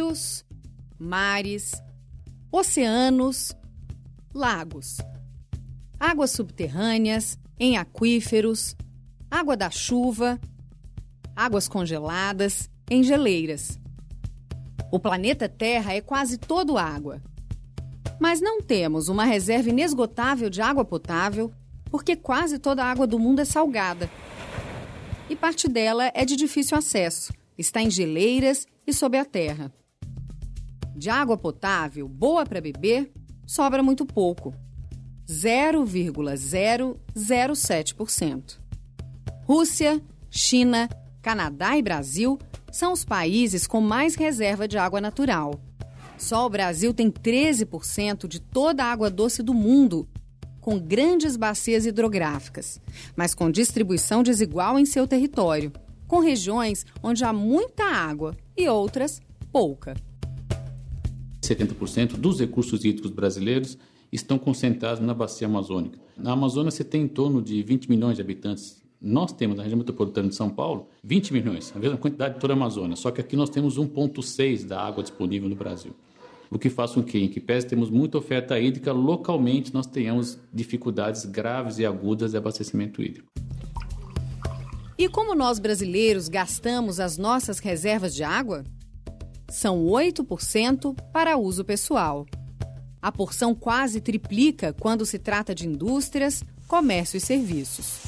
rios, mares, oceanos, lagos, águas subterrâneas, em aquíferos, água da chuva, águas congeladas, em geleiras. O planeta Terra é quase todo água. Mas não temos uma reserva inesgotável de água potável, porque quase toda a água do mundo é salgada. E parte dela é de difícil acesso, está em geleiras e sob a terra. De água potável, boa para beber, sobra muito pouco, 0,007%. Rússia, China, Canadá e Brasil são os países com mais reserva de água natural. Só o Brasil tem 13% de toda a água doce do mundo, com grandes bacias hidrográficas, mas com distribuição desigual em seu território, com regiões onde há muita água e outras pouca. 70% dos recursos hídricos brasileiros estão concentrados na bacia amazônica. Na Amazônia você tem em torno de 20 milhões de habitantes. Nós temos, na região metropolitana de São Paulo, 20 milhões, a mesma quantidade de toda a Amazônia, só que aqui nós temos 1,6 da água disponível no Brasil. O que faz com que, em que pese temos muita oferta hídrica, localmente nós tenhamos dificuldades graves e agudas de abastecimento hídrico. E como nós brasileiros gastamos as nossas reservas de água? São 8% para uso pessoal. A porção quase triplica quando se trata de indústrias, comércio e serviços.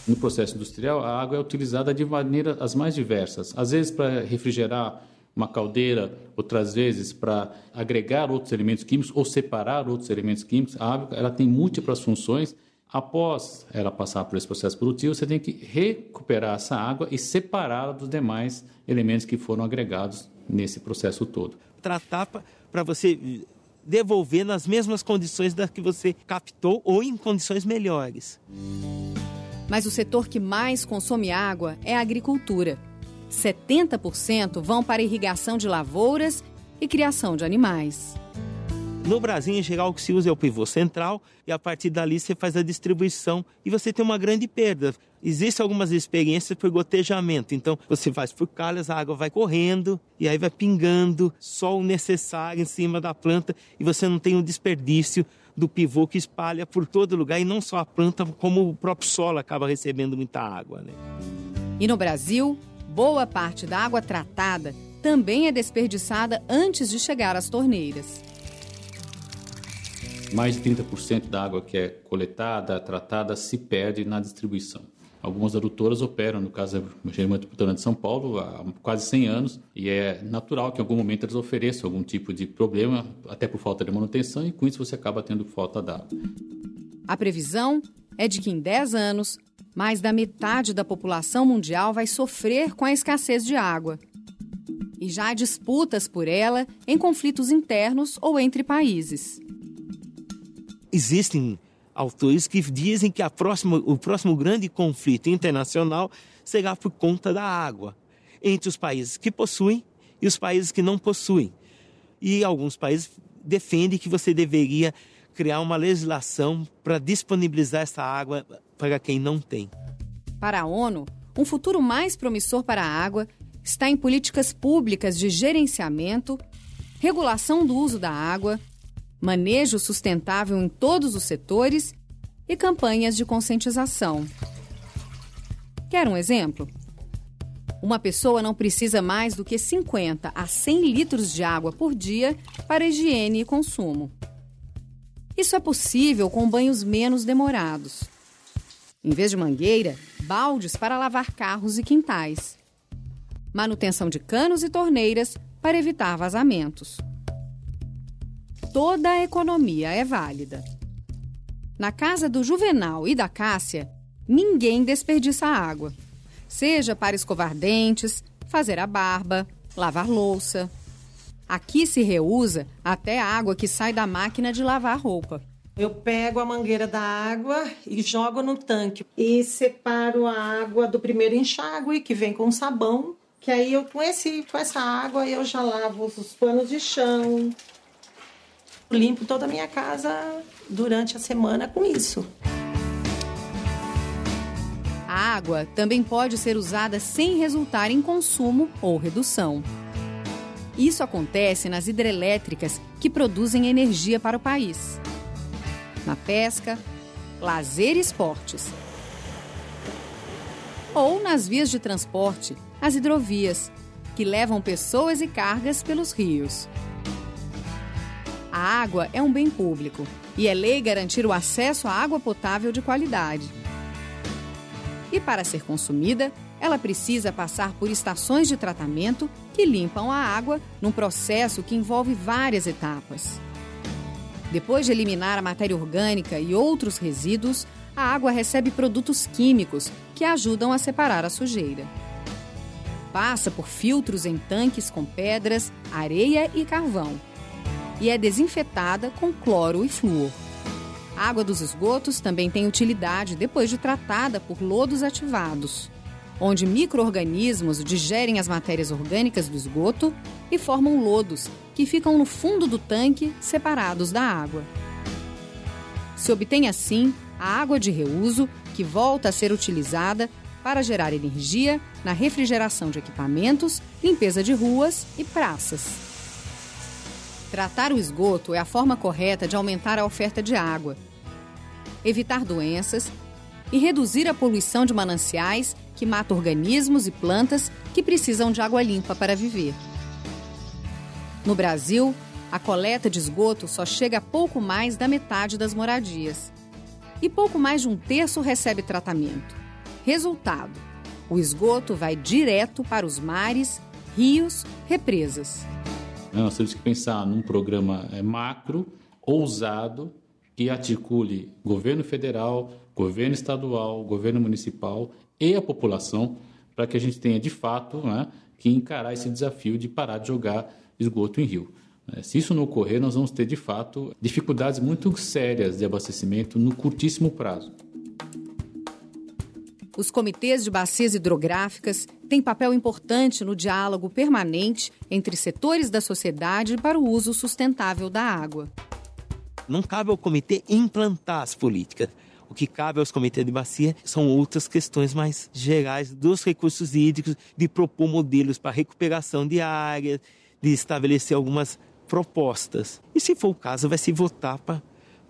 No processo industrial, a água é utilizada de maneiras as mais diversas. Às vezes para refrigerar uma caldeira, outras vezes para agregar outros elementos químicos ou separar outros elementos químicos. A água ela tem múltiplas funções. Após ela passar por esse processo produtivo, você tem que recuperar essa água e separá-la dos demais elementos que foram agregados nesse processo todo. Tratar para você devolver nas mesmas condições das que você captou ou em condições melhores. Mas o setor que mais consome água é a agricultura. 70% vão para irrigação de lavouras e criação de animais. No Brasil, em geral, o que se usa é o pivô central e a partir dali você faz a distribuição e você tem uma grande perda. Existem algumas experiências por gotejamento, então você faz por calhas, a água vai correndo e aí vai pingando só o necessário em cima da planta e você não tem um desperdício do pivô que espalha por todo lugar e não só a planta, como o próprio solo acaba recebendo muita água, né? E no Brasil, boa parte da água tratada também é desperdiçada antes de chegar às torneiras. Mais de 30% da água que é coletada, tratada, se perde na distribuição. Algumas adutoras operam, no caso da região metropolitana de São Paulo, há quase 100 anos, e é natural que em algum momento eles ofereçam algum tipo de problema, até por falta de manutenção, e com isso você acaba tendo falta d'água. A previsão é de que em 10 anos, mais da metade da população mundial vai sofrer com a escassez de água. E já há disputas por ela em conflitos internos ou entre países. Existem autores que dizem que o próximo grande conflito internacional será por conta da água, entre os países que possuem e os países que não possuem. E alguns países defendem que você deveria criar uma legislação para disponibilizar essa água para quem não tem. Para a ONU, um futuro mais promissor para a água está em políticas públicas de gerenciamento, regulação do uso da água, manejo sustentável em todos os setores e campanhas de conscientização. Quer um exemplo? Uma pessoa não precisa mais do que 50 a 100 litros de água por dia para higiene e consumo. Isso é possível com banhos menos demorados. Em vez de mangueira, baldes para lavar carros e quintais. Manutenção de canos e torneiras para evitar vazamentos. Toda a economia é válida. Na casa do Juvenal e da Cássia, ninguém desperdiça água. Seja para escovar dentes, fazer a barba, lavar louça. Aqui se reusa até a água que sai da máquina de lavar roupa. Eu pego a mangueira da água e jogo no tanque. E separo a água do primeiro enxágue, que vem com sabão. Que aí eu com essa água eu já lavo os panos de chão. Limpo toda a minha casa durante a semana com isso. A água também pode ser usada sem resultar em consumo ou redução. Isso acontece nas hidrelétricas que produzem energia para o país. Na pesca, lazer e esportes. Ou nas vias de transporte, as hidrovias, que levam pessoas e cargas pelos rios. A água é um bem público e é lei garantir o acesso à água potável de qualidade. E para ser consumida, ela precisa passar por estações de tratamento que limpam a água num processo que envolve várias etapas. Depois de eliminar a matéria orgânica e outros resíduos, a água recebe produtos químicos que ajudam a separar a sujeira. Passa por filtros em tanques com pedras, areia e carvão. E é desinfetada com cloro e flúor. A água dos esgotos também tem utilidade depois de tratada por lodos ativados, onde micro-organismos digerem as matérias orgânicas do esgoto e formam lodos, que ficam no fundo do tanque, separados da água. Se obtém assim a água de reuso, que volta a ser utilizada para gerar energia na refrigeração de equipamentos, limpeza de ruas e praças. Tratar o esgoto é a forma correta de aumentar a oferta de água, evitar doenças e reduzir a poluição de mananciais que mata organismos e plantas que precisam de água limpa para viver. No Brasil, a coleta de esgoto só chega a pouco mais da metade das moradias. E pouco mais de 1/3 recebe tratamento. Resultado: o esgoto vai direto para os mares, rios, represas. Nós temos que pensar num programa macro, ousado, que articule governo federal, governo estadual, governo municipal e a população, para que a gente tenha, de fato, que encarar esse desafio de parar de jogar esgoto em rio. Se isso não ocorrer, nós vamos ter, de fato, dificuldades muito sérias de abastecimento no curtíssimo prazo. Os comitês de bacias hidrográficas têm papel importante no diálogo permanente entre setores da sociedade para o uso sustentável da água. Não cabe ao comitê implantar as políticas. O que cabe aos comitês de bacia são outras questões mais gerais dos recursos hídricos, de propor modelos para recuperação de áreas, de estabelecer algumas propostas. E, se for o caso, vai se votar para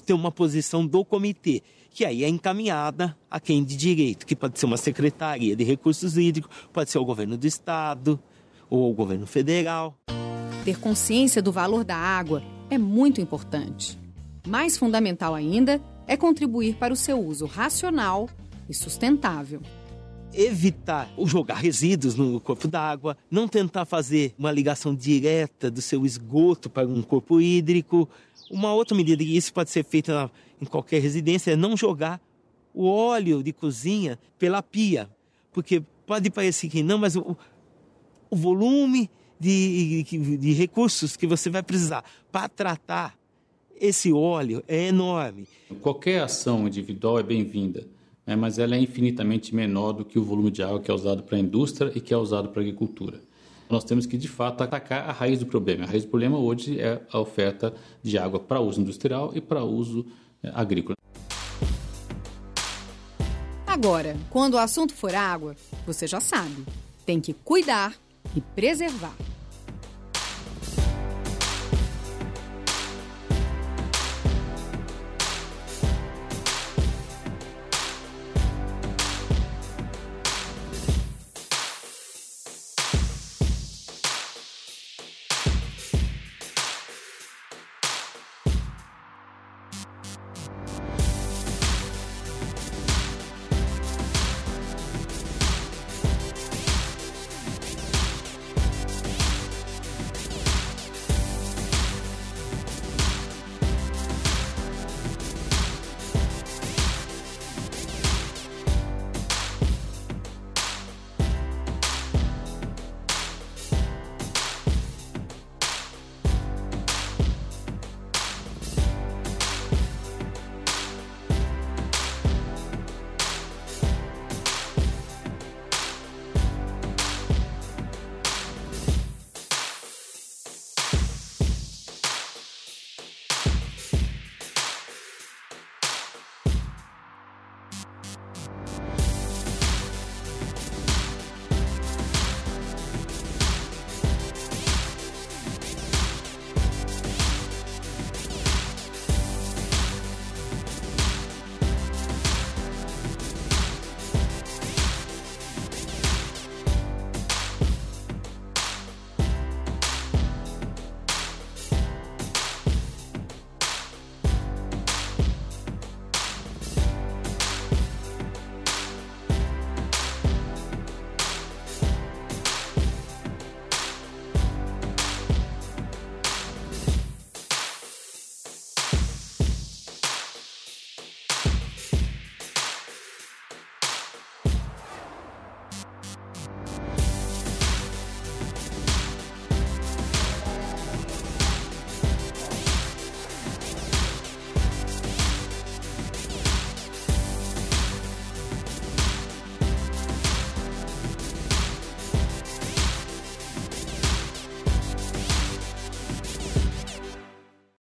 ter uma posição do comitê, que aí é encaminhada a quem de direito, que pode ser uma secretaria de recursos hídricos, pode ser o governo do estado ou o governo federal. Ter consciência do valor da água é muito importante. Mais fundamental ainda é contribuir para o seu uso racional e sustentável. Evitar jogar resíduos no corpo d'água, não tentar fazer uma ligação direta do seu esgoto para um corpo hídrico. Uma outra medida, e isso pode ser feita em qualquer residência, é não jogar o óleo de cozinha pela pia. Porque pode parecer que não, mas o volume de recursos que você vai precisar para tratar esse óleo é enorme. Qualquer ação individual é bem-vinda, mas ela é infinitamente menor do que o volume de água que é usado para a indústria e que é usado para a agricultura. Nós temos que, de fato, atacar a raiz do problema. A raiz do problema hoje é a oferta de água para uso industrial e para uso agrícola. Agora, quando o assunto for água, você já sabe, tem que cuidar e preservar.